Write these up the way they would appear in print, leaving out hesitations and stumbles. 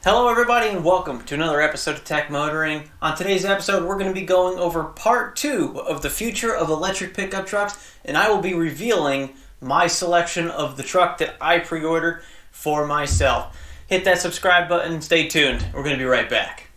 Hello everybody and welcome to another episode of Tech Motoring. On today's episode we're going to be going over part 2 of the future of electric pickup trucks, and I will be revealing my selection of the truck that I pre-ordered for myself. Hit that subscribe button and stay tuned. We're going to be right back.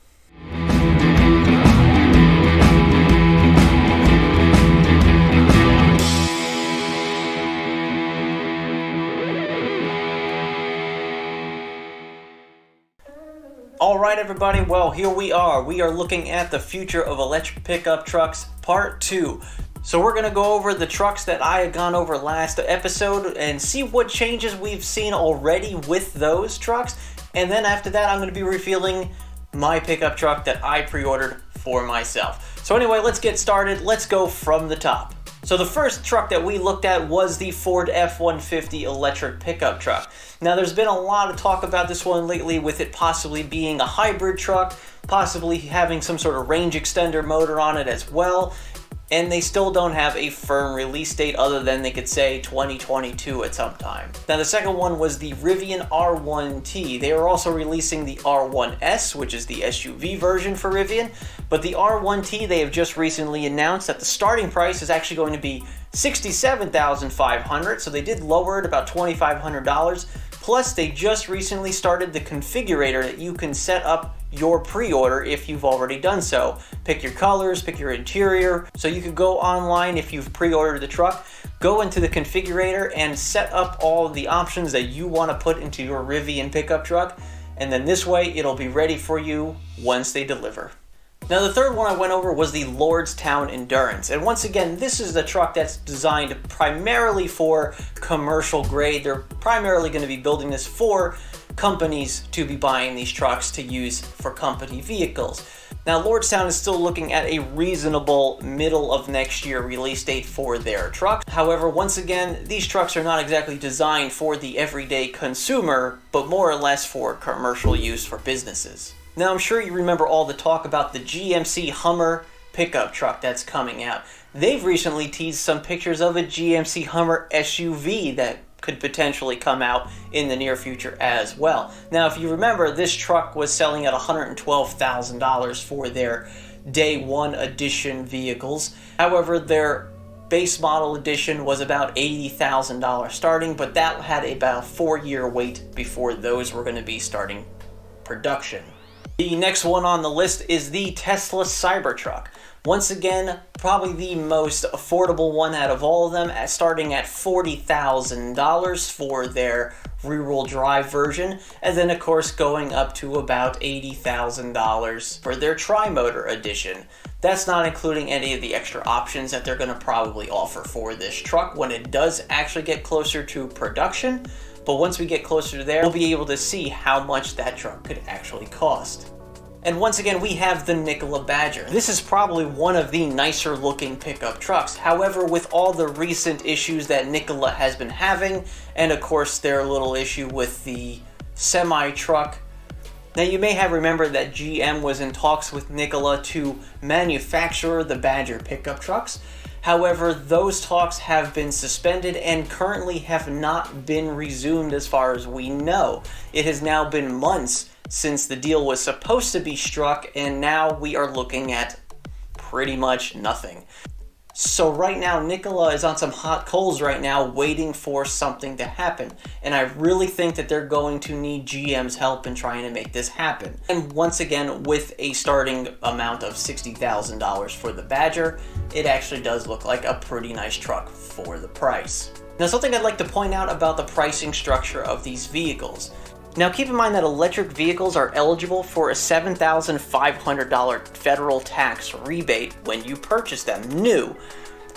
Alright everybody, well here we are. We are looking at the future of electric pickup trucks part 2. So we're going to go over the trucks that I had gone over last episode and see what changes we've seen already with those trucks. And then after that I'm going to be revealing my pickup truck that I pre-ordered for myself. So anyway, let's get started. Let's go from the top. So the first truck that we looked at was the Ford F-150 electric pickup truck. Now there's been a lot of talk about this one lately, with it possibly being a hybrid truck, possibly having some sort of range extender motor on it as well, and they still don't have a firm release date other than they could say 2022 at some time. Now the second one was the Rivian R1T. They are also releasing the R1S, which is the SUV version for Rivian, but the R1T, they have just recently announced that the starting price is actually going to be $67,500, so they did lower it about $2,500. Plus, they just recently started the configurator that you can set up your pre-order if you've already done so. Pick your colors, pick your interior. So you could go online if you've pre-ordered the truck, go into the configurator and set up all of the options that you want to put into your Rivian pickup truck. And then this way, it'll be ready for you once they deliver. Now the third one I went over was the Lordstown Endurance, and once again this is the truck that's designed primarily for commercial grade. They're primarily going to be building this for companies to be buying these trucks to use for company vehicles. Now Lordstown is still looking at a reasonable middle of next year release date for their trucks. However, once again, these trucks are not exactly designed for the everyday consumer, but more or less for commercial use for businesses. Now, I'm sure you remember all the talk about the GMC Hummer pickup truck that's coming out. They've recently teased some pictures of a GMC Hummer SUV that could potentially come out in the near future as well. Now, if you remember, this truck was selling at $112,000 for their Day 1 edition vehicles. However, their base model edition was about $80,000 starting, but that had about a 4-year wait before those were going to be starting production. The next one on the list is the Tesla Cybertruck. Once again, probably the most affordable one out of all of them, starting at $40,000 for their rear-wheel drive version, and then of course going up to about $80,000 for their tri-motor edition. That's not including any of the extra options that they're going to probably offer for this truck when it does actually get closer to production. But once we get closer to there, we'll be able to see how much that truck could actually cost. And once again, we have the Nikola Badger. This is probably one of the nicer looking pickup trucks. However, with all the recent issues that Nikola has been having, and of course their little issue with the semi-truck. Now you may have remembered that GM was in talks with Nikola to manufacture the Badger pickup trucks. However, those talks have been suspended and currently have not been resumed as far as we know. It has now been months since the deal was supposed to be struck, and now we are looking at pretty much nothing. So right now, Nikola is on some hot coals right now waiting for something to happen. And I really think that they're going to need GM's help in trying to make this happen. And once again, with a starting amount of $60,000 for the Badger, it actually does look like a pretty nice truck for the price. Now, something I'd like to point out about the pricing structure of these vehicles. Now keep in mind that electric vehicles are eligible for a $7,500 federal tax rebate when you purchase them new.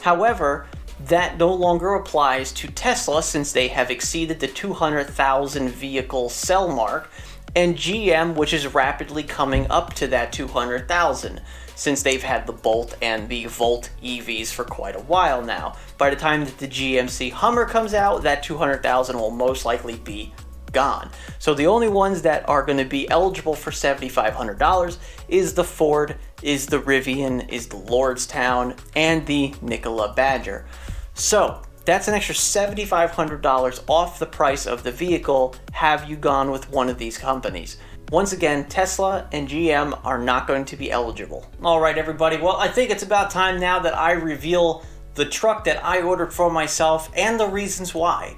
However, that no longer applies to Tesla since they have exceeded the 200,000 vehicle sell mark, and GM, which is rapidly coming up to that 200,000 since they've had the Bolt and the Volt EVs for quite a while now. By the time that the GMC Hummer comes out, that 200,000 will most likely be gone. So the only ones that are going to be eligible for $7,500 is the Ford, is the Rivian, is the Lordstown, and the Nikola Badger. So That's an extra $7,500 off the price of the vehicle have you gone with one of these companies. Once again, Tesla and GM are not going to be eligible. All right, everybody. Well, I think it's about time now that I reveal the truck that I ordered for myself and the reasons why.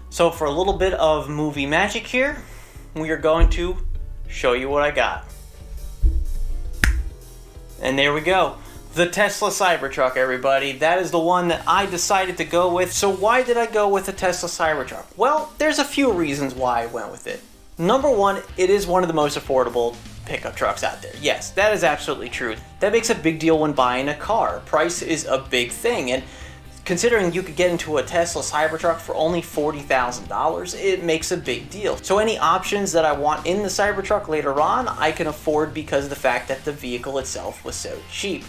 So for a little bit of movie magic here, we are going to show you what I got. And there we go. The Tesla Cybertruck, everybody. That is the one that I decided to go with. So why did I go with the Tesla Cybertruck? Well, there's a few reasons why I went with it. Number one, it is one of the most affordable pickup trucks out there. Yes, that is absolutely true. That makes a big deal when buying a car. Price is a big thing, and considering you could get into a Tesla Cybertruck for only $40,000, it makes a big deal. So any options that I want in the Cybertruck later on, I can afford because of the fact that the vehicle itself was so cheap.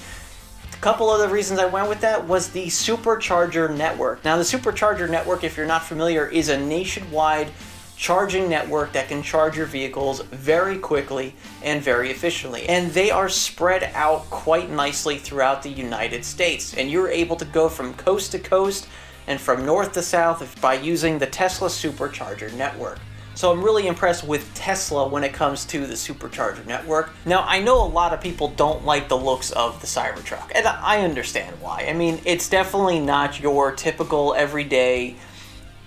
A couple other reasons I went with that was the Supercharger Network. Now the Supercharger Network, if you're not familiar, is a nationwide charging network that can charge your vehicles very quickly and very efficiently. And they are spread out quite nicely throughout the United States. And you're able to go from coast to coast and from north to south by using the Tesla Supercharger Network. So I'm really impressed with Tesla when it comes to the Supercharger Network. Now, I know a lot of people don't like the looks of the Cybertruck, and I understand why. I mean, it's definitely not your typical everyday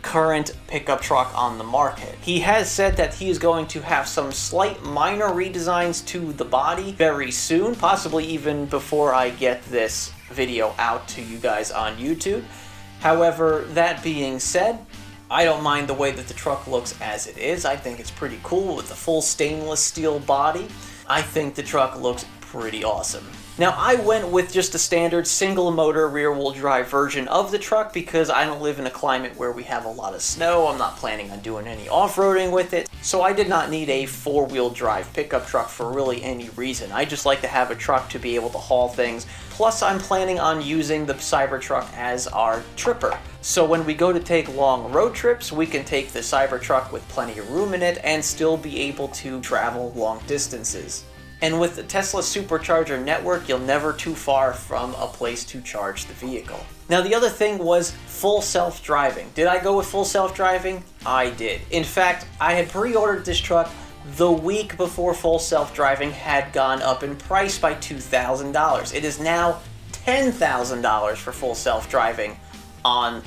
current pickup truck on the market. He has said that he is going to have some slight minor redesigns to the body very soon, possibly even before I get this video out to you guys on YouTube. However, that being said, I don't mind the way that the truck looks as it is. I think it's pretty cool with the full stainless steel body. I think the truck looks pretty awesome. Now, I went with just a standard single motor rear wheel drive version of the truck because I don't live in a climate where we have a lot of snow. I'm not planning on doing any off-roading with it. So I did not need a four-wheel drive pickup truck for really any reason. I just like to have a truck to be able to haul things. Plus, I'm planning on using the Cybertruck as our tripper. So when we go to take long road trips, we can take the Cybertruck with plenty of room in it and still be able to travel long distances. And with the Tesla Supercharger Network, you're never too far from a place to charge the vehicle. Now, the other thing was full self-driving. Did I go with full self-driving? I did. In fact, I had pre-ordered this truck the week before full self-driving had gone up in price by $2,000. It is now $10,000 for full self-driving on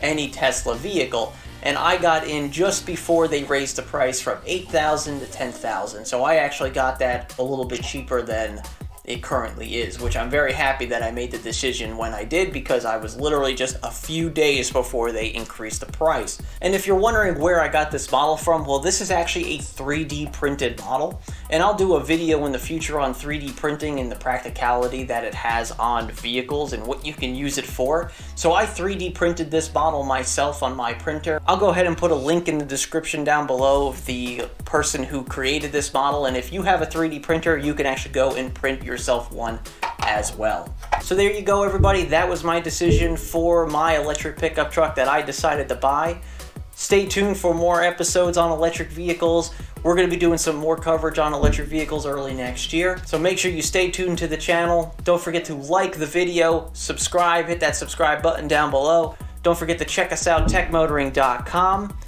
any Tesla vehicle. And I got in just before they raised the price from $8,000 to $10,000. So I actually got that a little bit cheaper than it currently is, which I'm very happy that I made the decision when I did because I was literally just a few days before they increased the price. And if you're wondering where I got this model from, well, this is actually a 3D printed model. And I'll do a video in the future on 3D printing and the practicality that it has on vehicles and what you can use it for. So I 3D printed this model myself on my printer. I'll go ahead and put a link in the description down below of the person who created this model. And if you have a 3D printer, you can actually go and print yourself one as well. So there you go, everybody. That was my decision for my electric pickup truck that I decided to buy. Stay tuned for more episodes on electric vehicles. We're going to be doing some more coverage on electric vehicles early next year. So make sure you stay tuned to the channel. Don't forget to like the video, subscribe, hit that subscribe button down below. Don't forget to check us out, techmotoring.com.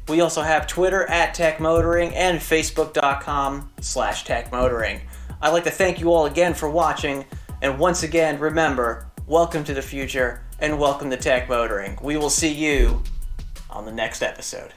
We also have Twitter @techmotoring and facebook.com/techmotoring. I'd like to thank you all again for watching. And once again, remember, welcome to the future and welcome to Tech Motoring. We will see you on the next episode.